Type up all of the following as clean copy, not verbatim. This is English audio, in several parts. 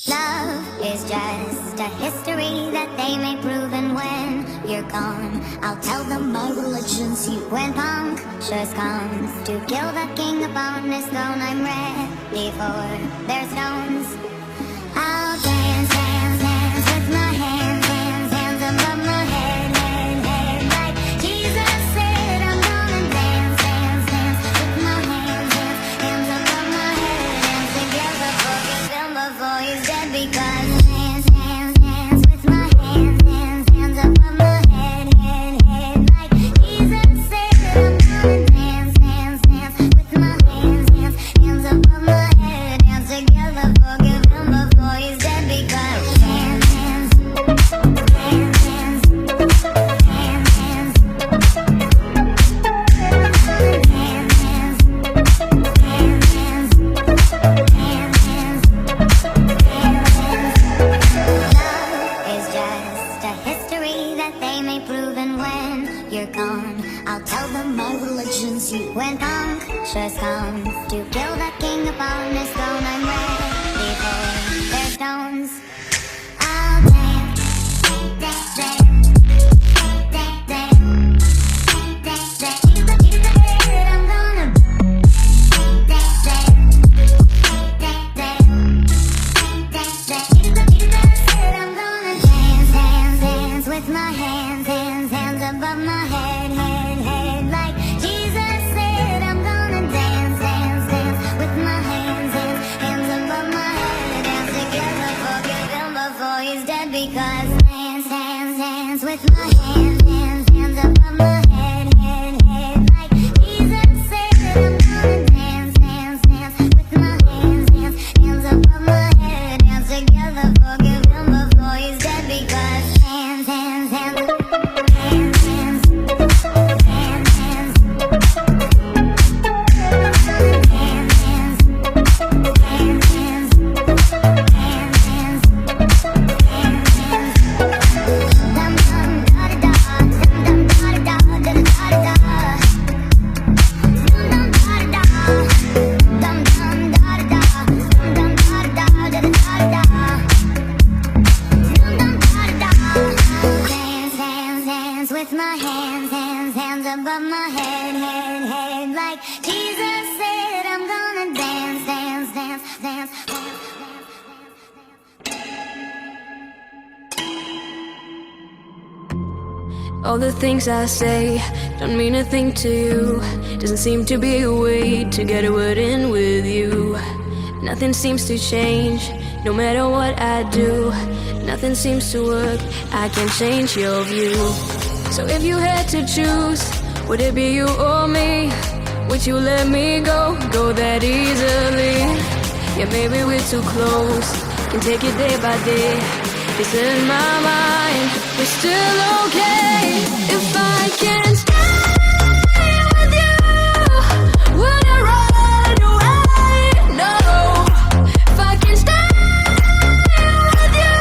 Love is just a history that they may prove, and when you're gone, I'll tell them my religion's you. When punctures comes to kill the king upon his throne, I'm ready for their stones. I'll dance, dance, dance with my hands, hands, hands above my head, head, head. Like Jesus said, I'm gonna dance, dance, dance with my hands, hands, hands above my head. Dance together, forgive him before he's dead, because dance, dance, dance with my hands, hands, hands above my head, head, head. Like Jesus said, I'm gonna dance, dance, dance with my hands, hands, hands above my head. Dance together, forgive him before he's dead, because dance, dance, dance, dance, dance, dance, Love is just a history that they may prove, and when you're gone, I'll tell them my religion's you. When punctures come to kill the king upon his throne, I'm ready for their stones. I'll dance, dance, dance, dance, dance, dance, dance. I'm gonna dance, dance, dance, dance, dance. I'm gonna dance, dance, dance with my hands, hands, hands above my head, head, head. Like Jesus said, I'm gonna dance, dance, dance with my hands, hands, hands above my head. Dance together, forgive him before he's dead, because dance, dance, dance with my hands, hands, hands above my head, head, head. Like Jesus said, I'm gonna dance, dance, dance with my hands, hands, hands above my head. Dance together, forgive him before he's dead, because hands, hands, hands, hands, hands, hands, hands, hands, dum dum da da da, dum dum da da da, da da da da, dum dum da da, dum dum da da, dum dum da da, da da da da. Dance, dance, dance with my hands, hands, hands above my head, head, head. Like Jesus said, I'm gonna dance, dance, dance, dance, dance, dance. All the things I say don't mean a thing to you. Doesn't seem to be a way to get a word in with you. Nothing seems to change, no matter what I do. Nothing seems to work, I can't change your view. So if you had to choose, would it be you or me? Would you let me go that easily? Yeah, maybe we're too close, can take it day by day. It's in my mind, we're still okay. If I can stay with you, would I run away? No. If I can stay with you,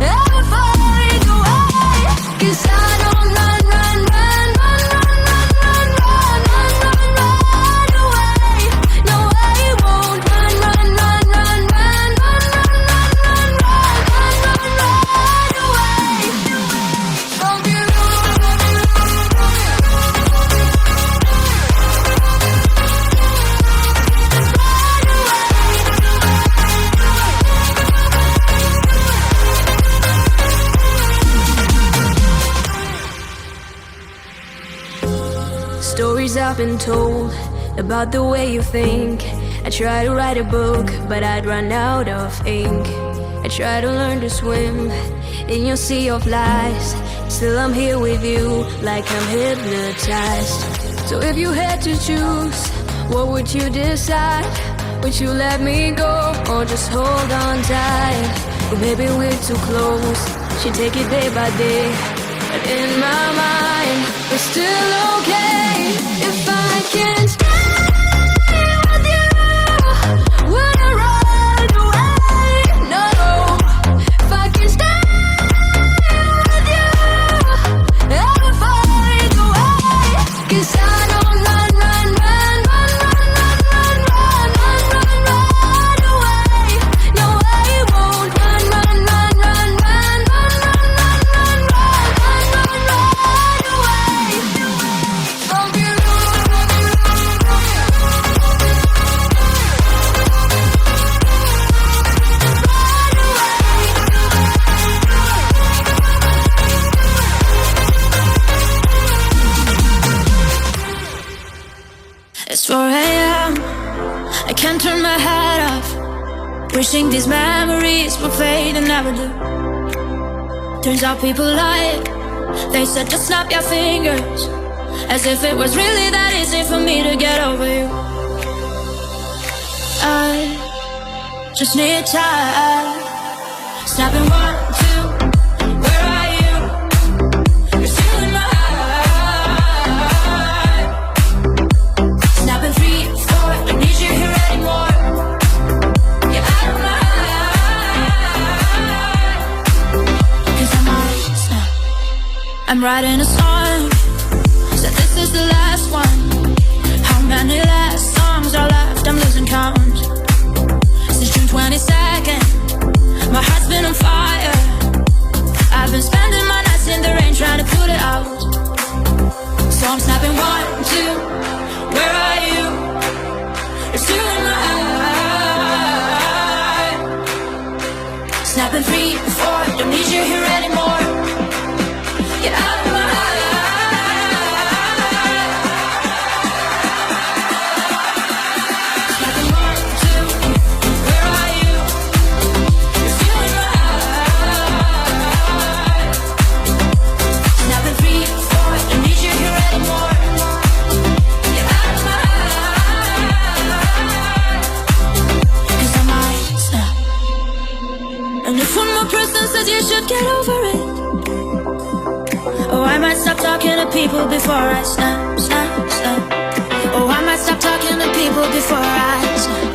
I'll find a way. 'Cause I don't run, run, run, run, run, run, run, run, run, run away. No, I won't run, run, run, run, run, run, run, run, run, run, run away from you. Stories I've been told about the way you think. I try to write a book, but I'd run out of ink. I try to learn to swim in your sea of lies. Still I'm here with you, like I'm hypnotized. So if you had to choose, what would you decide? Would you let me go, or just hold on tight? Or maybe we're too close, should take it day by day. But in my mind, we're still okay. If I can stay with you, would I run away? No. If I can stay with you, I'll find a way. 'Cause I don't run, run, run, run, run, run, run, run, run, run away. No, I Wishing these memories would fade and never do. Turns out people lied. They said just snap your fingers, as if it was really that easy for me to get over you. I just need time. Snapping 1, 2, where are you? You're still in my heart. Snapping 3, 4, don't need you here anymore. You're out of my heart. 'Cause I might snap. I'm writing a song, said this is the last one. How many last songs are left? I'm losing count. Since June 22nd, my heart's been on fire. I've been spending my nights in the rain trying to put it out. So I'm snapping 1, 2, where are you? You're still in my heart. Snapping 3, 4, don't need you here anymore. Get out of my heart. Snapping 1, 2, where are you? You're still in my heart. Snapping 3, 4, don't need you here anymore. Get out of my heart. 'Cause I might snap. And if one more person says you should get over it, oh, I might stop talking to people before I snap, snap, snap. Oh, I might stop talking to people before I snap.